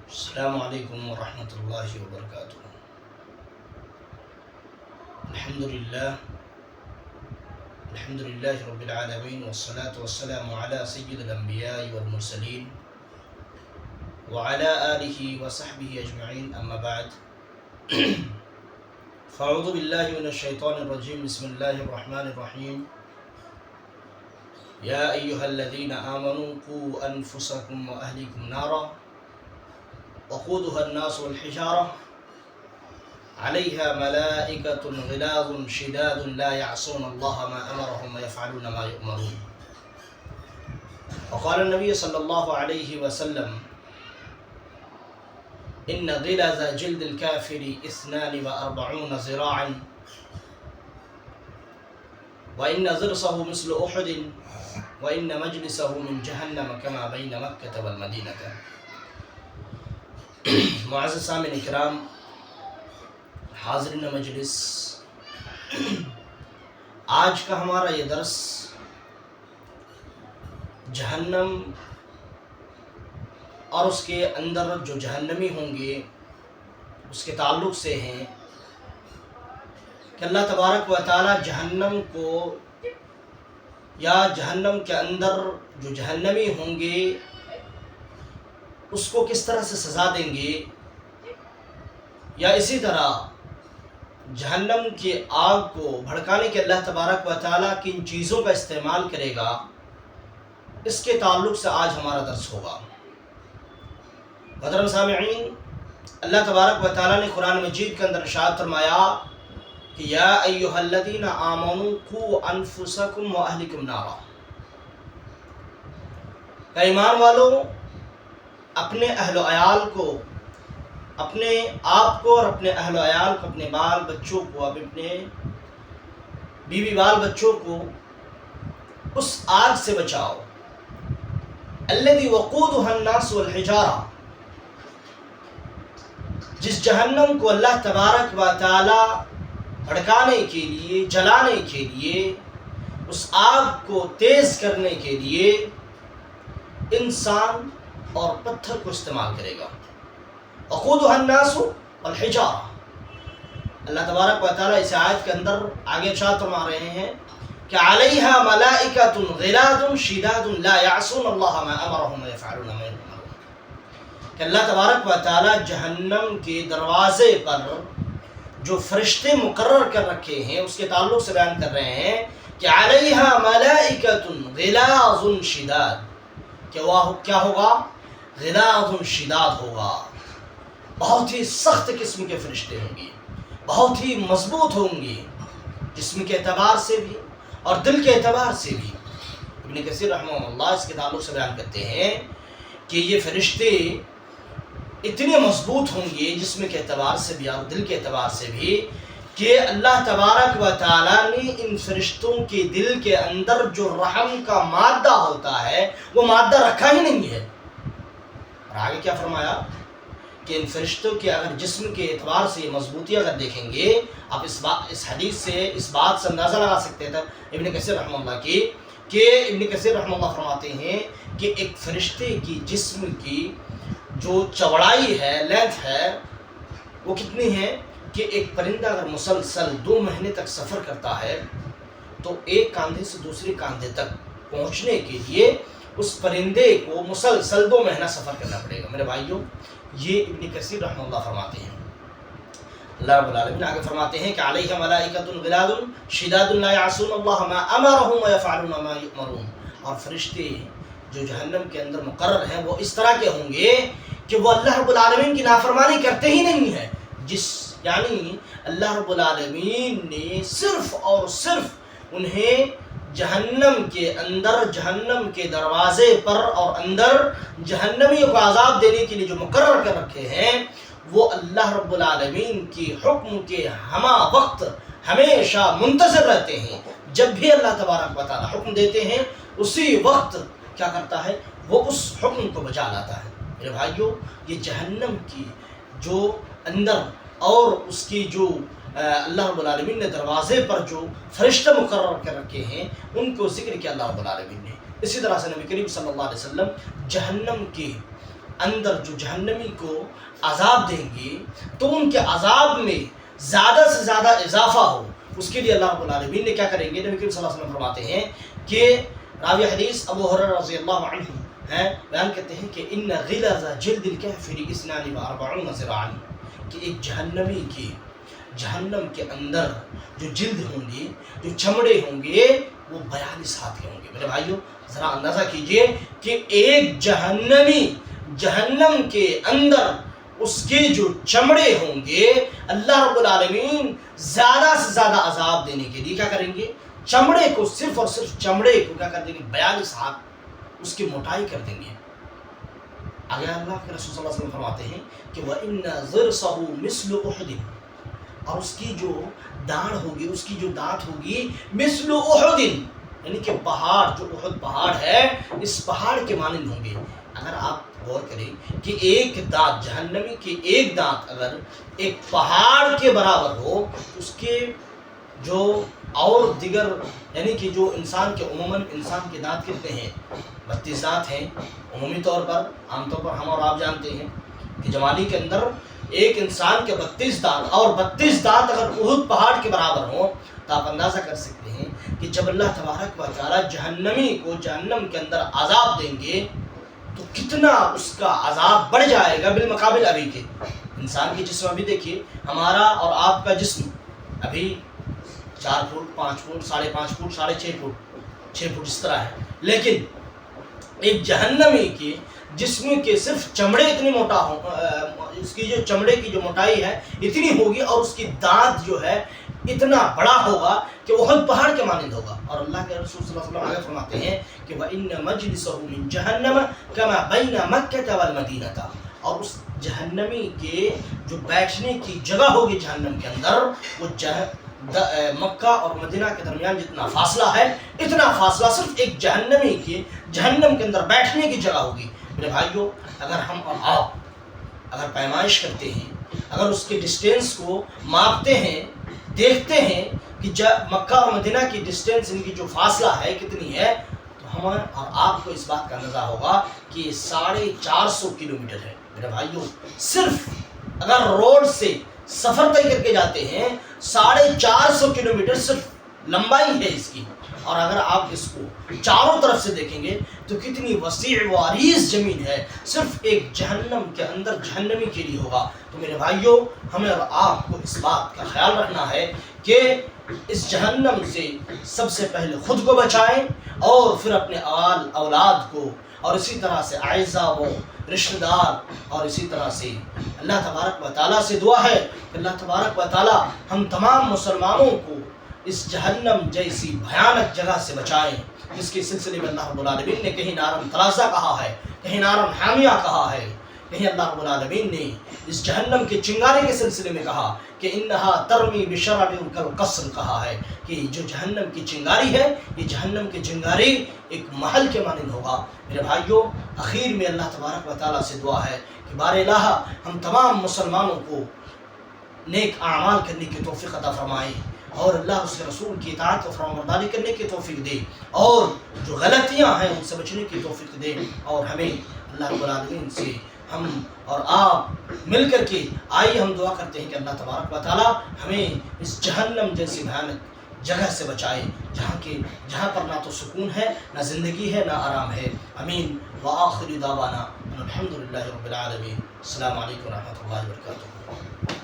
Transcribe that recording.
السلام علیکم ورحمۃ اللہ وبرکاتہ۔ الحمد للہ رب العالمین والصلاة والسلام علی سید الانبیاء والمرسلین وعلی آلہ وصحبہ اجمعین، اما بعد فاعوذ باللہ من الشیطان الرجیم، بسم اللہ الرحمن الرحیم۔ یا ایہا الذین آمنوا قوا انفسکم واہلیکم نارا وقودها الناس والحجارة عليها ملائكة غلاظ شداد لا يعصون الله ما أمرهم ويفعلون ما يؤمرون۔ وقال النبي صلى الله عليه وسلم: إن غلظ جلد الكافر 42 ذراعا وإن ضرسه مثل أحد وإن مجلسه من جهنم كما بين مكة والمدينة۔ معزز سامعین کرام، حاضرین مجلس، آج کا ہمارا یہ درس جہنم اور اس کے اندر جو جہنمی ہوں گے اس کے تعلق سے ہیں کہ اللہ تبارک و تعالی جہنم کو یا جہنم کے اندر جو جہنمی ہوں گے اس کو کس طرح سے سزا دیں گے، یا اسی طرح جہنم کی آگ کو بھڑکانے کے اللہ تبارک و تعالیٰ کن چیزوں کا استعمال کرے گا، اس کے تعلق سے آج ہمارا درس ہوگا۔ محترم سامعین، اللہ تبارک و تعالیٰ نے قرآن مجید کے اندر ارشاد فرمایا کہ یا ایہا الذین آمنوا قوا انفسکم واہلیکم نارا، کہ ایمان والو اپنے اہل و عیال کو، اپنے آپ کو اور اپنے اہل و عیال کو، اپنے بال بچوں کو، اپنے بیوی بال بچوں کو اس آگ سے بچاؤ الذی وقودها الناس والحجارہ، جس جہنم کو اللہ تبارک و تعالی بھڑکانے کے لیے، جلانے کے لیے، اس آگ کو تیز کرنے کے لیے انسان اور پتھر کو استعمال کرے گا۔ وقودها الناس والحجارہ، اللہ تبارک و تعالیٰ اس آیت کے اندر آگے ارشاد فرما رہے ہیں کہ علیہا ملائکۃ غلاظ شداد لا یعصون اللہ ما امرهم ویفعلون ما یؤمرون، کہ اللہ تبارک و تعالیٰ جہنم کے دروازے پر جو فرشتے مقرر کر رکھے ہیں اس کے تعلق سے بیان کر رہے ہیں کہ علیہا ملائکۃ غلاظ شداد، کہ وہ کیا ہوگا؟ غلاظ شداد ہوگا، بہت ہی سخت قسم کے فرشتے ہوں گے، بہت ہی مضبوط ہوں گے، جسم کے اعتبار سے بھی اور دل کے اعتبار سے بھی۔ ابن کثیر رحمہ اللہ اس کے تعلق سے بیان کرتے ہیں کہ یہ فرشتے اتنے مضبوط ہوں گے جسم کے اعتبار سے بھی اور دل کے اعتبار سے بھی کہ اللہ تبارک و تعالیٰ نے ان فرشتوں کے دل کے اندر جو رحم کا مادہ ہوتا ہے وہ مادہ رکھا ہی نہیں ہے۔ اور آگے کیا فرمایا کہ ان فرشتوں کے اگر جسم کے اعتبار سے یہ مضبوطی اگر دیکھیں گے، آپ اس حدیث سے اس بات سے اندازہ لگا سکتے تھے ابن کثیر رحمہ اللہ کی، کہ ابن کثیر رحمہ اللہ فرماتے ہیں کہ ایک فرشتے کی جسم کی جو چوڑائی ہے، لینتھ ہے، وہ کتنی ہے کہ ایک پرندہ اگر مسلسل 2 مہینے تک سفر کرتا ہے تو ایک کاندھے سے دوسرے کاندھے تک پہنچنے کے لیے اس پرندے کو مسلسل 2 مہینہ سفر کرنا پڑے گا۔ میرے بھائیوں، یہ ابن کثیر رحمہ اللہ فرماتے ہیں۔ اللہ رب العالمین آگے فرماتے ہیں کہ علیہ ملائکۃ غلاظ شداد لا یعصون اللہ ما امرهم ویفعلون ما یؤمرون، اور فرشتے جو جہنم کے اندر مقرر ہیں وہ اس طرح کے ہوں گے کہ وہ اللہ رب العالمین کی نافرمانی کرتے ہی نہیں ہیں، یعنی اللہ رب العالمین نے صرف اور صرف انہیں جہنم کے اندر، جہنم کے دروازے پر اور اندر جہنمیوں کو عذاب دینے کے لیے جو مقرر کر رکھے ہیں وہ اللہ رب العالمین کی حکم کے ہمہ وقت ہمیشہ منتظر رہتے ہیں۔ جب بھی اللہ تبارک و تعالی حکم دیتے ہیں اسی وقت کیا کرتا ہے؟ وہ اس حکم کو بجا لاتا ہے۔ میرے بھائیوں، یہ جہنم کی جو اندر اور اس کی جو اللہ رب العالمین نے دروازے پر جو فرشتے مقرر کر رکھے ہیں ان کو ذکر کیا اللہ رب العالمین نے اسی طرح سے نبی کریم صلی اللہ علیہ وسلم جہنم کے اندر جو جہنمی کو عذاب دیں گے تو ان کے عذاب میں زیادہ سے زیادہ اضافہ ہو، اس کے لیے اللہ رب العالمین نے کیا کریں گے؟ نبی کریم صلی اللہ علیہ وسلم فرماتے ہیں کہ راوی حدیث ابو ہریرہ رضی اللہ عنہ بیان کرتے ہیں کہ ان غلظ جلد الکافر 42 ذراعا، کہ ایک جہنمی کی جہنم کے اندر جو جلد ہوں گی، جو چمڑے ہوں گے، وہ 42 ہاتھ کے ہوں گے۔ میرے بھائیو ذرا اندازہ کیجئے کہ ایک جہنمی جہنم کے اندر اس کے جو چمڑے ہوں گے، اللہ رب العالمین زیادہ سے زیادہ عذاب دینے کے لیے کیا کریں گے؟ چمڑے کو، صرف اور صرف چمڑے کو کیا کر دیں گے؟ 42 ہاتھ اس کی موٹائی کر دیں گے۔ آگے اللہ کے رسول صلی اللہ علیہ وسلم فرماتے ہیں کہ وَإِنَّ ضِرْسَهُ مِثْلُ أُحُدٍ، اور اس کی جو داڑھ ہوگی، اس کی جو دانت ہوگی، مثل احد، یعنی کہ پہاڑ، جو احد پہاڑ ہے اس پہاڑ کے مانند ہوں گے۔ اگر آپ غور کریں کہ ایک دانت، جہنمی کے ایک دانت اگر ایک پہاڑ کے برابر ہو، اس کے جو اور دیگر یعنی کہ جو انسان کے عموماً انسان کے دانت کتنے ہیں؟ 32 دانت ہیں عمومی طور پر، عام طور پر ہم اور آپ جانتے ہیں کہ جمالی کے اندر ایک انسان کے 32 دانت، اور 32 دانت اگر احد پہاڑ کے برابر ہوں تو آپ اندازہ کر سکتے ہیں کہ جب اللہ تبارک و تعالی جہنمی کو جہنم کے اندر عذاب دیں گے تو کتنا اس کا عذاب بڑھ جائے گا بالمقابل ابھی کے۔ انسان کے جسم ابھی دیکھیے، ہمارا اور آپ کا جسم ابھی 4 foot 5 foot 5.5 foot 6.5 foot 6 foot اس طرح ہے، لیکن ایک جہنمی کے جسم کے صرف چمڑے اتنی موٹا ہو، اس کی جو چمڑے کی جو موٹائی ہے اتنی ہوگی، اور اس کی دانت جو ہے اتنا بڑا ہوگا کہ احد پہاڑ کے مانند ہوگا۔ اور اللہ کے رسول صلی اللہ علیہ وسلم آگے فرماتے ہیں کہ وَإِنَّ مَجْلِسَهُ مِنْ جَهَنَّمَ كَمَا بَيْنَ مَكَّةَ وَالْمَدِينَةَ، اور اس جہنمی کے جو بیٹھنے کی جگہ ہوگی جہنم کے اندر، وہ مکہ اور مدینہ کے درمیان جتنا فاصلہ ہے، اتنا فاصلہ صرف ایک جہنمی کی جہنم کے اندر بیٹھنے کی جگہ ہوگی۔ میرے بھائیو اگر ہم اور آپ اگر پیمائش کرتے ہیں، اگر اس کے ڈسٹینس کو ماپتے ہیں، دیکھتے ہیں کہ مکہ اور مدینہ کی ڈسٹینس، ان کی جو فاصلہ ہے کتنی ہے، تو ہمیں اور آپ کو اس بات کا اندازہ ہوگا کہ یہ 450 کلومیٹر ہے۔ میرے بھائیو صرف اگر روڈ سے سفر طے کر کے جاتے ہیں 450 کلومیٹر صرف لمبائی ہے اس کی، اور اگر آپ اس کو چاروں طرف سے دیکھیں گے تو کتنی وسیع و عریض زمین ہے، صرف ایک جہنم کے اندر جہنمی کے لیے ہوگا۔ تو میرے بھائیوں ہمیں اور آپ کو اس بات کا خیال رکھنا ہے کہ اس جہنم سے سب سے پہلے خود کو بچائیں، اور پھر اپنے اولاد کو، اور اسی طرح سے اعزاء و رشتہ دار، اور اسی طرح سے اللہ تبارک و تعالیٰ سے دعا ہے کہ اللہ تبارک و تعالیٰ ہم تمام مسلمانوں کو اس جہنم جیسی بھیانک جگہ سے بچائیں، جس کے سلسلے میں اللہ رب العالمین نے کہیں نارم تلازہ کہا ہے، کہیں نارم حامیہ کہا ہے، کہیں اللہ رب العالمین نے اس جہنم کے چنگارے کے سلسلے میں کہا کہ انہا ترمی بشرر کالقصر کہا ہے کہ جو جہنم کی چنگاری ہے، یہ جہنم کی چنگاری ایک محل کے مانند ہوگا۔ میرے بھائیوں اخیر میں اللہ تبارک و تعالیٰ سے دعا ہے کہ بار الہ ہم تمام مسلمانوں کو نیک اعمال کرنے کی توفیق عطا فرمائے، اور اللہ اس کے رسول کی اطاعت و فرمانبرداری کرنے کی توفیق دے، اور جو غلطیاں ہیں ان سے بچنے کی توفیق دے، اور ہمیں اللہ رب العالمین سے ہم اور آپ مل کر کے آئیے ہم دعا کرتے ہیں کہ اللہ تبارک و تعالیٰ ہمیں اس جہنم جیسی بھیانک جگہ سے بچائے، جہاں پر نہ تو سکون ہے، نہ زندگی ہے، نہ آرام ہے۔ امین۔ وآخر دعوانا الحمدللہ رب العالمین۔ السلام علیکم ورحمۃ اللہ وبرکاتہ۔